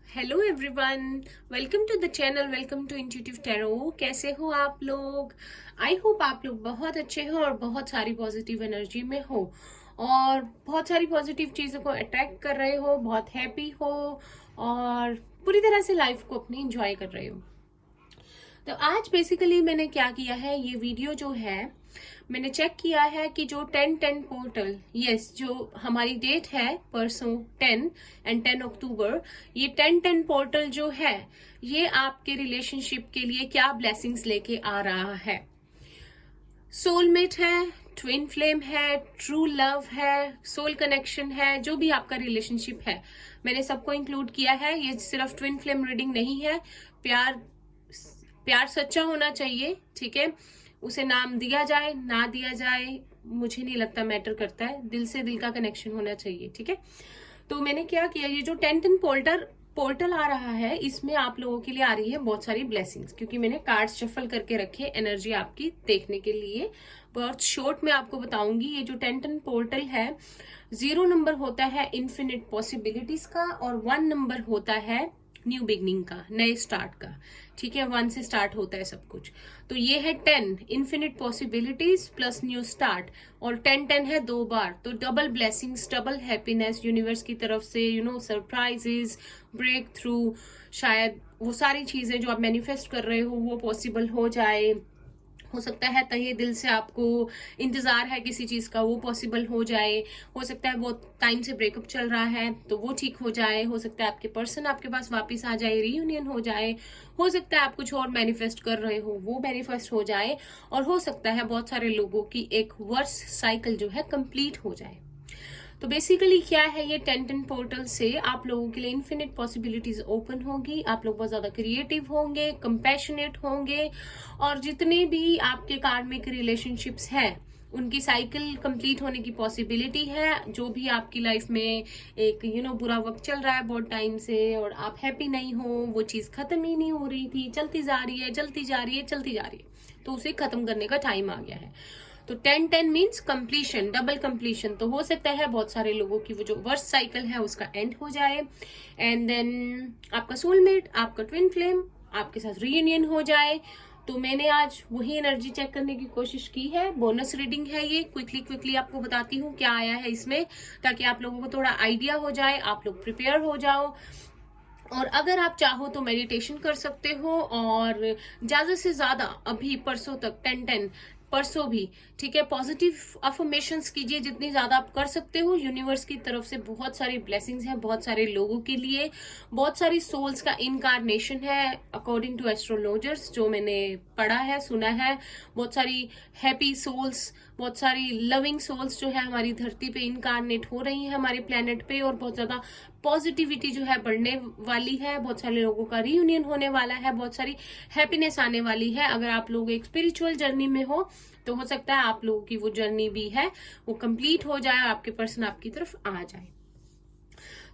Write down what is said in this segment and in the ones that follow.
Hello everyone, welcome to the channel, welcome to intuitive tarot. कैसे हो आप लोग? आई होप आप लोग बहुत अच्छे हो और बहुत सारी पॉजिटिव एनर्जी में हो और बहुत सारी पॉजिटिव चीज़ों को अट्रैक्ट कर रहे हो, बहुत हैप्पी हो और पूरी तरह से लाइफ को अपनी इंजॉय कर रहे हो। तो आज बेसिकली मैंने क्या किया है, ये वीडियो जो है मैंने चेक किया है कि जो 10-10 पोर्टल, यस, जो हमारी डेट है परसों 10 एंड 10 अक्टूबर, ये 10-10 पोर्टल जो है ये आपके रिलेशनशिप के लिए क्या ब्लेसिंग्स लेके आ रहा है। सोलमेट है, ट्विन फ्लेम है, ट्रू लव है, सोल कनेक्शन है, जो भी आपका रिलेशनशिप है मैंने सबको इंक्लूड किया है। ये सिर्फ ट्विन फ्लेम रीडिंग नहीं है। प्यार प्यार सच्चा होना चाहिए, ठीक है। उसे नाम दिया जाए ना दिया जाए मुझे नहीं लगता मैटर करता है, दिल से दिल का कनेक्शन होना चाहिए, ठीक है। तो मैंने क्या किया, ये जो 10-10 पोर्टल आ रहा है इसमें आप लोगों के लिए आ रही है बहुत सारी ब्लेसिंग्स, क्योंकि मैंने कार्ड शफल करके रखे एनर्जी आपकी देखने के लिए। बहुत शॉर्ट में आपको बताऊंगी। ये जो 10-10 पोर्टल है, 0 नंबर होता है इन्फिनिट पॉसिबिलिटीज का और 1 नंबर होता है न्यू बिगनिंग का, नए स्टार्ट का, ठीक है। 1 से स्टार्ट होता है सब कुछ। तो ये है 10 infinite possibilities plus new start, और 10-10 है 2 बार, तो double blessings, double happiness universe की तरफ से, सरप्राइजेस, ब्रेक थ्रू, शायद वो सारी चीजें जो आप मैनिफेस्ट कर रहे हो वो पॉसिबल हो जाए। हो सकता है तहे दिल से आपको इंतजार है किसी चीज का, वो पॉसिबल हो जाए। हो सकता है बहुत टाइम से ब्रेकअप चल रहा है तो वो ठीक हो जाए। हो सकता है आपके पर्सन आपके पास वापस आ जाए, रीयूनियन हो जाए। हो सकता है आप कुछ और मैनिफेस्ट कर रहे हो वो मैनिफेस्ट हो जाए। और हो सकता है बहुत सारे लोगों की एक वर्ष साइकिल जो है कंप्लीट हो जाए। तो बेसिकली क्या है, ये 10-10 पोर्टल से आप लोगों के लिए इन्फिनिट पॉसिबिलिटीज ओपन होगी। आप लोग बहुत ज्यादा क्रिएटिव होंगे, कंपैशनेट होंगे, और जितने भी आपके कार्मिक रिलेशनशिप्स हैं उनकी साइकिल कंप्लीट होने की पॉसिबिलिटी है। जो भी आपकी लाइफ में एक बुरा वक्त चल रहा है बहुत टाइम से और आप हैप्पी नहीं हो, वो चीज खत्म ही नहीं हो रही थी, चलती जा रही है, चलती जा रही है, चलती जा रही है, तो उसे खत्म करने का टाइम आ गया है। तो 10-10 मीन्स कंप्लीशन, डबल कंप्लीशन। तो हो सकता है बहुत सारे लोगों की वो जो वर्स्ट साइकिल है उसका एंड हो जाए, एंड देन आपका सोलमेट, आपका ट्विन फ्लेम आपके साथ रीयूनियन हो जाए। तो मैंने आज वही एनर्जी चेक करने की कोशिश की है। बोनस रीडिंग है ये, क्विकली आपको बताती हूँ क्या आया है इसमें, ताकि आप लोगों को थोड़ा आइडिया हो जाए, आप लोग प्रिपेयर हो जाओ। और अगर आप चाहो तो मेडिटेशन कर सकते हो, और ज्यादा से ज्यादा अभी परसों तक 10-10 परसों भी, ठीक है, पॉजिटिव अफर्मेशंस कीजिए जितनी ज्यादा आप कर सकते हो। यूनिवर्स की तरफ से बहुत सारी ब्लेसिंग्स हैं बहुत सारे लोगों के लिए, बहुत सारी सोल्स का इनकारनेशन है अकॉर्डिंग टू एस्ट्रोलॉजर्स, जो मैंने पढ़ा है सुना है। बहुत सारी हैप्पी सोल्स, बहुत सारी लविंग सोल्स जो है हमारी धरती पे इनकारनेट हो रही है हमारे प्लेनेट पे, और बहुत ज्यादा पॉजिटिविटी जो है बढ़ने वाली है। बहुत सारे लोगों का रीयूनियन होने वाला है, बहुत सारी हैप्पीनेस आने वाली है। अगर आप लोग एक स्पिरिचुअल जर्नी में हो तो हो सकता है आप लोगों की वो जर्नी भी है वो कंप्लीट हो जाए, आपके पर्सन आपकी तरफ आ जाए।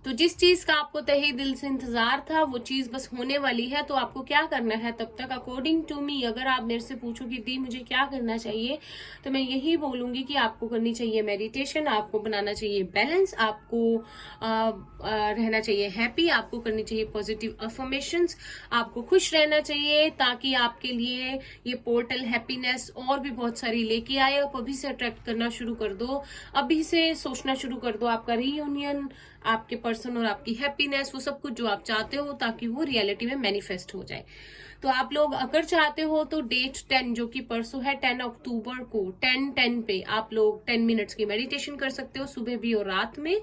तो जिस चीज का आपको तहे दिल से इंतजार था वो चीज बस होने वाली है। तो आपको क्या करना है तब तक, अकॉर्डिंग टू मी, अगर आप मेरे से पूछो कि दी मुझे क्या करना चाहिए, तो मैं यही बोलूंगी कि आपको करनी चाहिए मेडिटेशन, आपको बनाना चाहिए बैलेंस, आपको रहना चाहिए हैप्पी, आपको करनी चाहिए पॉजिटिव अफर्मेशंस, आपको खुश रहना चाहिए, ताकि आपके लिए ये पोर्टल हैप्पीनेस और भी बहुत सारी लेके आए। आप अभी से अट्रैक्ट करना शुरू कर दो, अभी से सोचना शुरू कर दो आपका रीयूनियन, आपके पर्सन और आपकी हैप्पीनेस, वो सब कुछ जो आप चाहते हो, ताकि वो रियलिटी में मैनिफेस्ट हो जाए। तो आप लोग अगर चाहते हो तो डेट 10 जो कि परसों है 10 अक्टूबर को 10-10 पे आप लोग 10 मिनट्स की मेडिटेशन कर सकते हो, सुबह भी और रात में।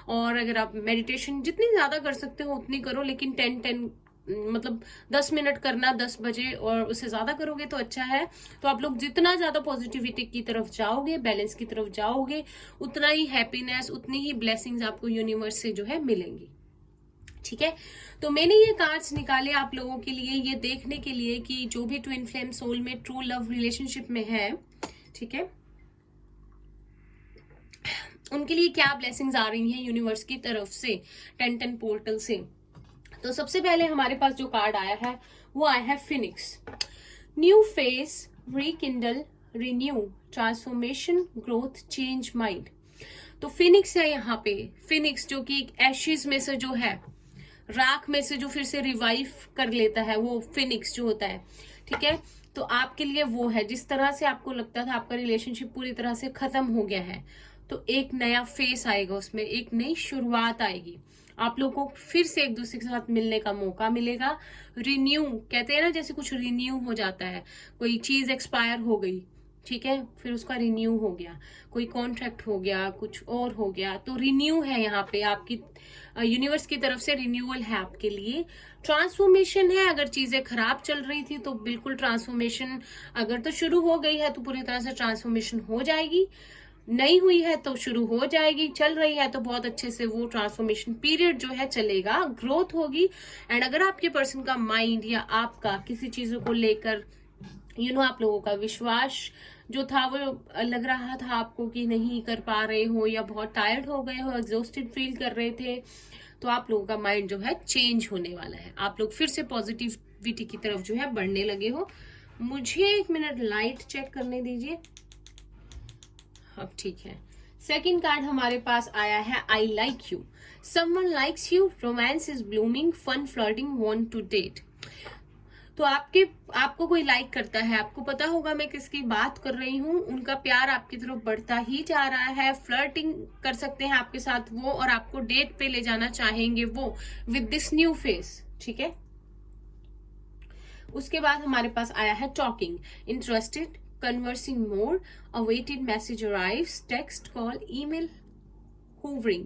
और अगर आप मेडिटेशन जितनी ज्यादा कर सकते हो उतनी करो, लेकिन 10-10 मतलब 10 मिनट करना 10 बजे, और उससे ज्यादा करोगे तो अच्छा है। तो आप लोग जितना ज्यादा पॉजिटिविटी की तरफ जाओगे, बैलेंस की तरफ जाओगे, उतना ही हैप्पीनेस, उतनी ही ब्लेसिंग्स आपको यूनिवर्स से जो है मिलेंगी, ठीक है। तो मैंने ये कार्ड्स निकाले आप लोगों के लिए ये देखने के लिए कि जो भी ट्विन फ्लेम सोल में ट्रू लव रिलेशनशिप में है, ठीक है, उनके लिए क्या ब्लेसिंग्स आ रही हैं यूनिवर्स की तरफ से 10-10 पोर्टल से। तो सबसे पहले हमारे पास जो कार्ड आया है वो आया है Phoenix. New face, rekindle, renew, transformation, growth, change mind. तो फिनिक्स है यहाँ पे। फिनिक्स जो कि एक एशेज में से जो है राख में से जो फिर से रिवाइव कर लेता है, वो फिनिक्स जो होता है, ठीक है। तो आपके लिए वो है, जिस तरह से आपको लगता था आपका रिलेशनशिप पूरी तरह से खत्म हो गया है, तो एक नया फेस आएगा, उसमें एक नई शुरुआत आएगी। आप लोगों को फिर से एक दूसरे के साथ मिलने का मौका मिलेगा। रिन्यू कहते हैं ना, जैसे कुछ रिन्यू हो जाता है, कोई चीज एक्सपायर हो गई, ठीक है, फिर उसका रिन्यू हो गया, कोई कॉन्ट्रैक्ट हो गया, कुछ और हो गया, तो रिन्यू है यहाँ पे आपकी यूनिवर्स की तरफ से, रिन्यूअल है आपके लिए। ट्रांसफॉर्मेशन है, अगर चीजें खराब चल रही थी तो बिल्कुल ट्रांसफॉर्मेशन अगर तो शुरू हो गई है तो पूरी तरह से ट्रांसफॉर्मेशन हो जाएगी, नहीं हुई है तो शुरू हो जाएगी, चल रही है तो बहुत अच्छे से वो ट्रांसफॉर्मेशन पीरियड जो है चलेगा, ग्रोथ होगी। एंड अगर आपके पर्सन का माइंड या आपका किसी चीजों को लेकर आप लोगों का विश्वास जो था वो लग रहा था आपको कि नहीं कर पा रहे हो, या बहुत टायर्ड हो गए हो, एग्जॉस्टेड फील कर रहे थे, तो आप लोगों का माइंड जो है चेंज होने वाला है। आप लोग फिर से पॉजिटिविटी की तरफ जो है बढ़ने लगे हो। मुझे 1 मिनट लाइट चेक करने दीजिए। अब ठीक है। सेकंड कार्ड हमारे पास आया है, I like you, someone likes you, romance is blooming, fun flirting, want to date. तो आपको कोई लाइक करता है, आपको पता होगा मैं किसकी बात कर रही हूँ, उनका प्यार आपकी तरफ बढ़ता ही जा रहा है, फ्लर्टिंग कर सकते हैं आपके साथ वो, और आपको डेट पे ले जाना चाहेंगे वो विद दिस न्यू फेस, ठीक है। उसके बाद हमारे पास आया है talking, interested, conversing more, awaited message arrives, text, call, email, hovering.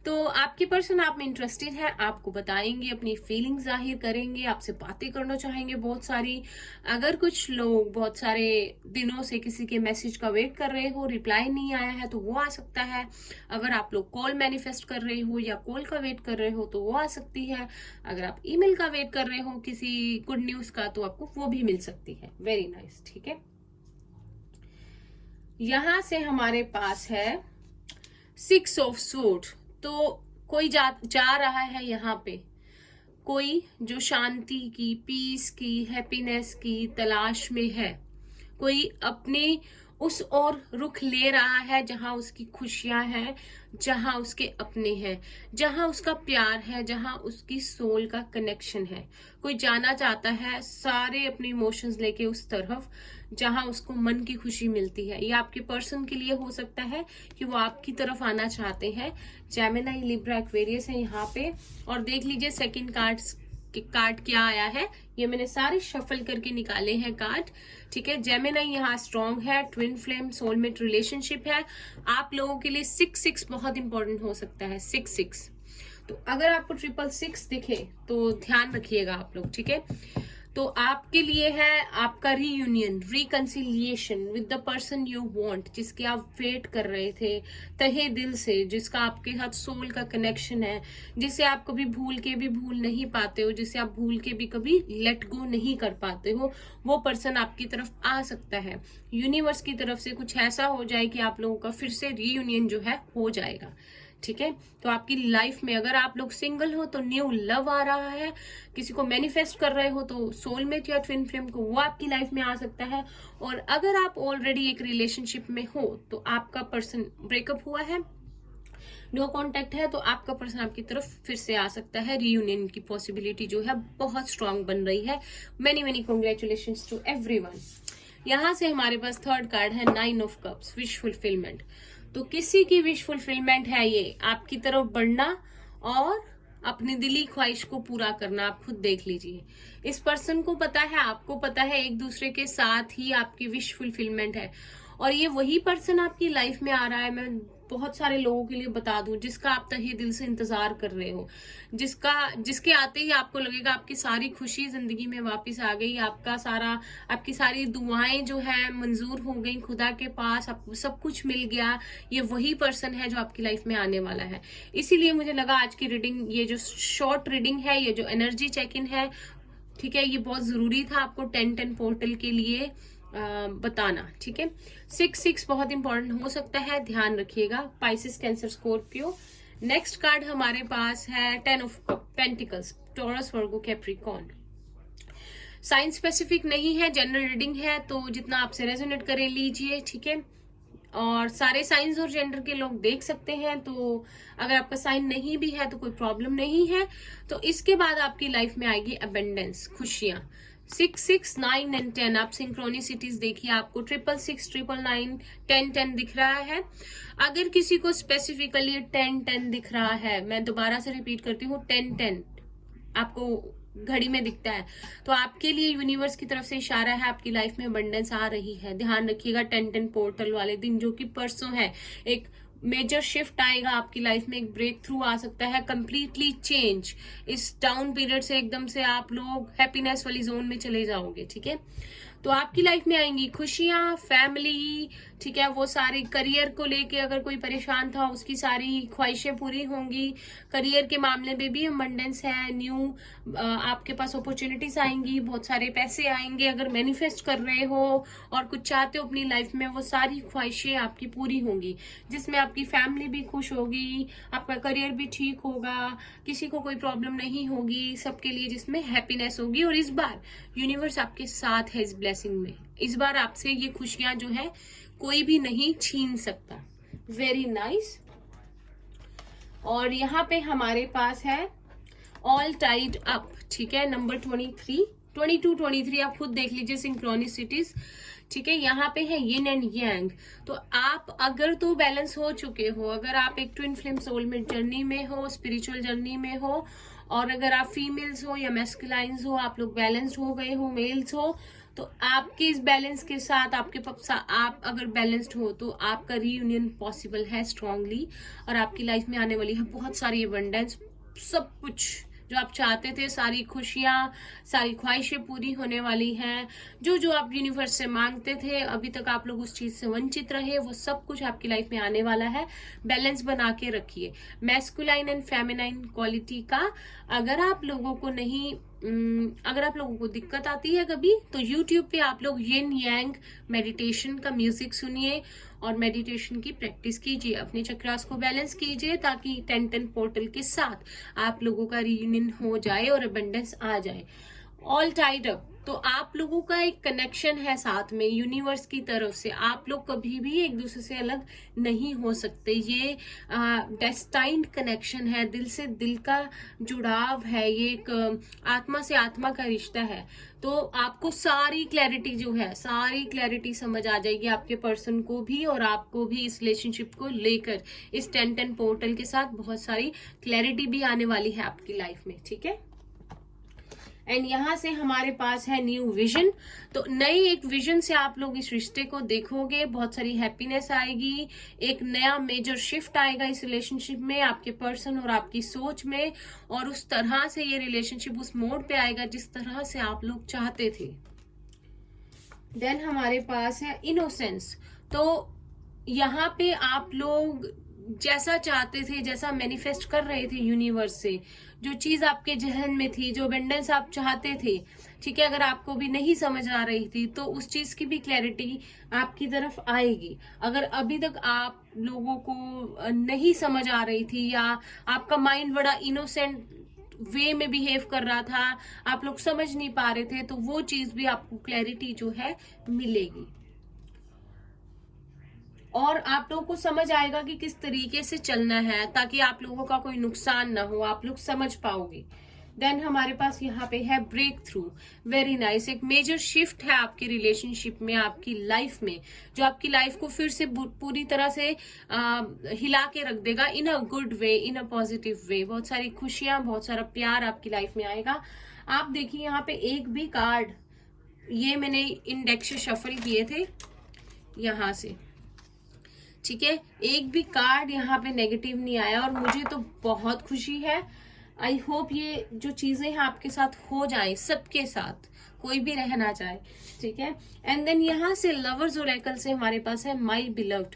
तो आपके पर्सन आप में इंटरेस्टेड है, आपको बताएंगे, अपनी फीलिंग जाहिर करेंगे, आपसे बातें करना चाहेंगे बहुत सारी। अगर कुछ लोग बहुत सारे दिनों से किसी के मैसेज का वेट कर रहे हो, रिप्लाई नहीं आया है, तो वो आ सकता है। अगर आप लोग कॉल मैनिफेस्ट कर रहे हो या कॉल का वेट कर रहे हो तो वो आ सकती है। अगर आप ईमेल का वेट कर रहे हो किसी गुड न्यूज का, तो आपको वो भी मिल सकती है। वेरी नाइस, ठीक है। यहां से हमारे पास है 6 ऑफ स्वॉर्ड। तो कोई जा रहा है यहाँ पे, कोई जो शांति की, पीस की, हैप्पीनेस की तलाश में है, कोई अपनी उस ओर रुख ले रहा है जहां उसकी खुशियां हैं, जहां उसके अपने हैं, जहां उसका प्यार है, जहां उसकी सोल का कनेक्शन है। कोई जाना चाहता है सारे अपने इमोशंस लेके उस तरफ जहां उसको मन की खुशी मिलती है। ये आपके पर्सन के लिए हो सकता है कि वो आपकी तरफ आना चाहते हैं। जेमिनी, लिब्रा, एक्वेरियस है यहाँ पे। और देख लीजिए सेकंड कार्ड क्या आया है, ये मैंने सारे शफल करके निकाले हैं कार्ड, ठीक है। जेमिनी यहाँ स्ट्रॉन्ग है, ट्विन फ्लेम, सोलमेट रिलेशनशिप है। आप लोगों के लिए 6 बहुत इंपॉर्टेंट हो सकता है, 6। तो अगर आपको 666 दिखे तो ध्यान रखिएगा आप लोग, ठीक है। तो आपके लिए है आपका reunion, reconciliation with the person you want, जिसके आप वेट कर रहे थे तहे दिल से, जिसका आपके साथ सोल का कनेक्शन है, जिसे आप कभी भूल के भी भूल नहीं पाते हो, जिसे आप भूल के भी कभी लेट गो नहीं कर पाते हो। वो पर्सन आपकी तरफ आ सकता है। यूनिवर्स की तरफ से कुछ ऐसा हो जाए कि आप लोगों का फिर से रीयूनियन जो है हो जाएगा, ठीक है। तो आपकी लाइफ में अगर आप लोग सिंगल हो तो न्यू लव आ रहा है, किसी को मैनिफेस्ट कर रहे हो तो सोलमेट या ट्विन फ्लेम को वो आपकी लाइफ में आ सकता है। और अगर आप ऑलरेडी एक रिलेशनशिप में हो तो आपका पर्सन ब्रेकअप हुआ है, नो कांटेक्ट है, तो आपका पर्सन आपकी तरफ फिर से आ सकता है। रीयूनियन की पॉसिबिलिटी जो है बहुत स्ट्रांग बन रही है। Many many congratulations to everyone. यहां से हमारे पास थर्ड कार्ड है 9 ऑफ कप्स, विश फुलफिलमेंट। तो किसी की विश फुलफिलमेंट है ये, आपकी तरफ बढ़ना और अपनी दिली ख्वाहिश को पूरा करना। आप खुद देख लीजिए, इस पर्सन को पता है, आपको पता है, एक दूसरे के साथ ही आपकी विश फुलफिलमेंट है। और ये वही पर्सन आपकी लाइफ में आ रहा है, मैं बहुत सारे लोगों के लिए बता दूं, जिसका आप तहे दिल से इंतजार कर रहे हो, जिसके आते ही आपको लगेगा आपकी सारी खुशी जिंदगी में वापस आ गई, आपकी सारी दुआएं जो है मंजूर हो गई खुदा के पास, आपको सब कुछ मिल गया। ये वही पर्सन है जो आपकी लाइफ में आने वाला है। इसीलिए मुझे लगा आज की रीडिंग, ये जो शॉर्ट रीडिंग है, ये जो एनर्जी चेक इन है, ठीक है, ये बहुत जरूरी था आपको 10-10 पोर्टल के लिए बताना, ठीक है। 6 बहुत इंपॉर्टेंट हो सकता है, ध्यान रखिएगा। Pisces, Cancer, Scorpio. Next card हमारे पास है 10 of pentacles, Taurus, Virgo, Capricorn. Sign specific नहीं है, जनरल रीडिंग है, तो जितना आपसे रेजोनेट करे लीजिए, ठीक है। और सारे साइंस और जेंडर के लोग देख सकते हैं। तो अगर आपका साइन नहीं भी है तो कोई प्रॉब्लम नहीं है। तो इसके बाद आपकी लाइफ में आएगी अबेंडेंस, खुशियां। 6, 6, 9 एंड 10 आप सिंक्रोनिसिटीज देखिए, आपको 666, 999, 10, 10 दिख रहा है। अगर किसी को स्पेसिफिकली 10, 10 दिख रहा है, मैं दोबारा से रिपीट करती हूँ, 10, 10 आपको घड़ी में दिखता है, तो आपके लिए यूनिवर्स की तरफ से इशारा है, आपकी लाइफ में अबंडेंस आ रही है। ध्यान रखिएगा 10, 10 पोर्टल वाले दिन जो कि परसों है, एक मेजर शिफ्ट आएगा आपकी लाइफ में, एक ब्रेक थ्रू आ सकता है, कंप्लीटली चेंज। इस डाउन पीरियड से एकदम से आप लोग हैप्पीनेस वाली जोन में चले जाओगे, ठीक है। तो आपकी लाइफ में आएंगी खुशियां, फैमिली, ठीक है, वो सारी करियर को लेके अगर कोई परेशान था उसकी सारी ख्वाहिशें पूरी होंगी। करियर के मामले में भी अबंडेंस है, न्यू आपके पास अपॉर्चुनिटीज आएंगी, बहुत सारे पैसे आएंगे। अगर मैनिफेस्ट कर रहे हो और कुछ चाहते हो अपनी लाइफ में, वो सारी ख्वाहिशें आपकी पूरी होंगी, जिसमें आपकी फैमिली भी खुश होगी, आपका करियर भी ठीक होगा, किसी को कोई प्रॉब्लम नहीं होगी, सबके लिए जिसमें हैप्पीनेस होगी। और इस बार यूनिवर्स आपके साथ है इस ब्लेसिंग में। इस बार आपसे ये खुशियां जो है कोई भी नहीं छीन सकता। Very nice. और यहाँ पे हमारे पास है ऑल टाइड अप, ठीक है, नंबर 23, 22, 23 आप खुद देख लीजिए सिंक्रोनिसिटीज, ठीक है। यहाँ पे है यिन एंड यांग। तो आप अगर तो बैलेंस हो चुके हो, अगर आप एक ट्विन फ्लेम सोलमेट जर्नी में हो, स्पिरिचुअल जर्नी में हो, और अगर आप फीमेल्स हो या मैस्कुलाइंस हो, आप लोग बैलेंस्ड हो गए हो, मेल्स हो, तो आपके इस बैलेंस के साथ आप अगर बैलेंस्ड हो तो आपका रीयूनियन पॉसिबल है स्ट्रांगली। और आपकी लाइफ में आने वाली है बहुत सारी अबंडेंस, सब कुछ जो आप चाहते थे, सारी खुशियां, सारी ख्वाहिशें पूरी होने वाली हैं। जो जो आप यूनिवर्स से मांगते थे, अभी तक आप लोग उस चीज से वंचित रहे, वो सब कुछ आपकी लाइफ में आने वाला है। बैलेंस बना के रखिए। मैस्कुलाइन एंड फेमिनाइन क्वालिटी का अगर आप लोगों को नहीं अगर आप लोगों को दिक्कत आती है कभी, तो YouTube पे आप लोग यिन यांग मेडिटेशन का म्यूजिक सुनिए और मेडिटेशन की प्रैक्टिस कीजिए, अपने चक्रास को बैलेंस कीजिए, ताकि 10, 10 पोर्टल के साथ आप लोगों का रियूनियन हो जाए और अबंडेंस आ जाए। ऑल टाइड अप, तो आप लोगों का एक कनेक्शन है साथ में यूनिवर्स की तरफ से। आप लोग कभी भी एक दूसरे से अलग नहीं हो सकते। ये डेस्टाइन्ड कनेक्शन है, दिल से दिल का जुड़ाव है, ये एक आत्मा से आत्मा का रिश्ता है। तो आपको सारी क्लैरिटी जो है, सारी क्लैरिटी समझ आ जाएगी आपके पर्सन को भी और आपको भी इस रिलेशनशिप को लेकर। इस 10, 10 पोर्टल के साथ बहुत सारी क्लैरिटी भी आने वाली है आपकी लाइफ में, ठीक है। एंड यहाँ से हमारे पास है न्यू विजन। तो नई एक विजन से आप लोग इस रिश्ते को देखोगे, बहुत सारी हैप्पीनेस आएगी, एक नया मेजर शिफ्ट आएगा इस रिलेशनशिप में, आपके पर्सन और आपकी सोच में, और उस तरह से ये रिलेशनशिप उस मोड पे आएगा जिस तरह से आप लोग चाहते थे। देन हमारे पास है इनोसेंस। तो यहाँ पे आप लोग जैसा चाहते थे, जैसा मैनिफेस्ट कर रहे थे यूनिवर्स से, जो चीज आपके जहन में थी, जो अबंडेंस आप चाहते थे, ठीक है, अगर आपको भी नहीं समझ आ रही थी तो उस चीज की भी क्लैरिटी आपकी तरफ आएगी। अगर अभी तक आप लोगों को नहीं समझ आ रही थी या आपका माइंड बड़ा इनोसेंट वे में बिहेव कर रहा था, आप लोग समझ नहीं पा रहे थे, तो वो चीज भी आपको क्लैरिटी जो है मिलेगी और आप लोगों को समझ आएगा कि किस तरीके से चलना है, ताकि आप लोगों का कोई नुकसान ना हो, आप लोग समझ पाओगे। देन हमारे पास यहाँ पे है ब्रेक थ्रू। Very nice. एक मेजर शिफ्ट है आपकी रिलेशनशिप में, आपकी लाइफ में, जो आपकी लाइफ को फिर से पूरी तरह से हिला के रख देगा, इन a good way, in a positive way. बहुत सारी खुशियां, बहुत सारा प्यार आपकी लाइफ में आएगा। आप देखिए यहाँ पे एक भी कार्ड, ये मैंने इंडेक्स से शफल किए थे यहाँ से, ठीक है, एक भी कार्ड यहाँ पे नेगेटिव नहीं आया और मुझे तो बहुत खुशी है। आई होप ये जो चीजें हैं आपके साथ हो जाए, सबके साथ, कोई भी रहना चाहे, ठीक है। एंड देन यहाँ से लवर्स ओरेकल से हमारे पास है my beloved.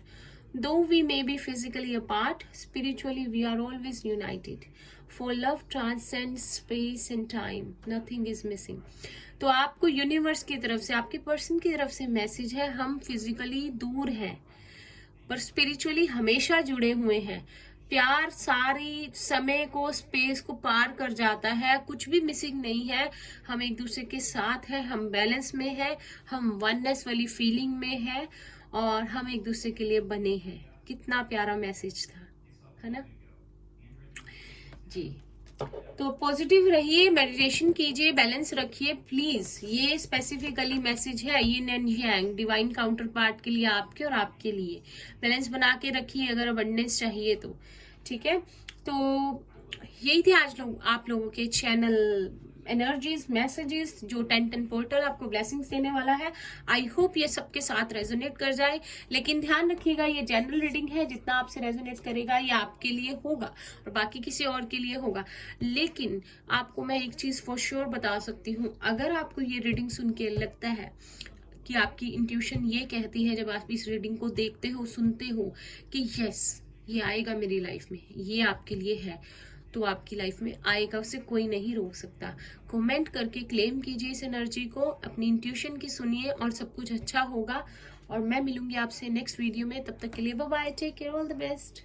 Though we may be physically apart, spiritually we are always united, for love transcends space and time, nothing is missing. तो आपको यूनिवर्स की तरफ से, आपके पर्सन की तरफ से मैसेज है, हम फिजिकली दूर हैं पर स्पिरिचुअली हमेशा जुड़े हुए हैं। प्यार सारी समय को, स्पेस को पार कर जाता है, कुछ भी मिसिंग नहीं है। हम एक दूसरे के साथ हैं, हम बैलेंस में है, हम वननेस वाली फीलिंग में है और हम एक दूसरे के लिए बने हैं। कितना प्यारा मैसेज था, है ना जी। तो पॉजिटिव रहिए, मेडिटेशन कीजिए, बैलेंस रखिए प्लीज। ये स्पेसिफिकली मैसेज है yin and yang divine counter part के लिए, आपके और आपके लिए। बैलेंस बना के रखिए अगर अबंडेंस चाहिए तो, ठीक है। तो यही थे आज आप लोगों के चैनल एनर्जीज, मैसेजेस, जो 10-10 पोर्टल आपको ब्लेसिंग्स देने वाला है। आई होप ये सबके साथ रेजोनेट कर जाए, लेकिन ध्यान रखिएगा ये जनरल रीडिंग है, जितना आपसे रेजोनेट करेगा ये आपके लिए होगा और बाकी किसी और के लिए होगा। लेकिन आपको मैं एक चीज फॉर श्योर बता सकती हूँ, अगर आपको ये रीडिंग सुन के लगता है कि आपकी इंट्यूशन ये कहती है, जब आप इस रीडिंग को देखते हो, सुनते हो कि यस ये आएगा मेरी लाइफ में, ये आपके लिए है, तो आपकी लाइफ में आएगा, उसे कोई नहीं रोक सकता। कमेंट करके क्लेम कीजिए इस एनर्जी को, अपनी इंट्यूशन की सुनिए और सब कुछ अच्छा होगा। और मैं मिलूंगी आपसे नेक्स्ट वीडियो में, तब तक के लिए bye bye, take care, all the best.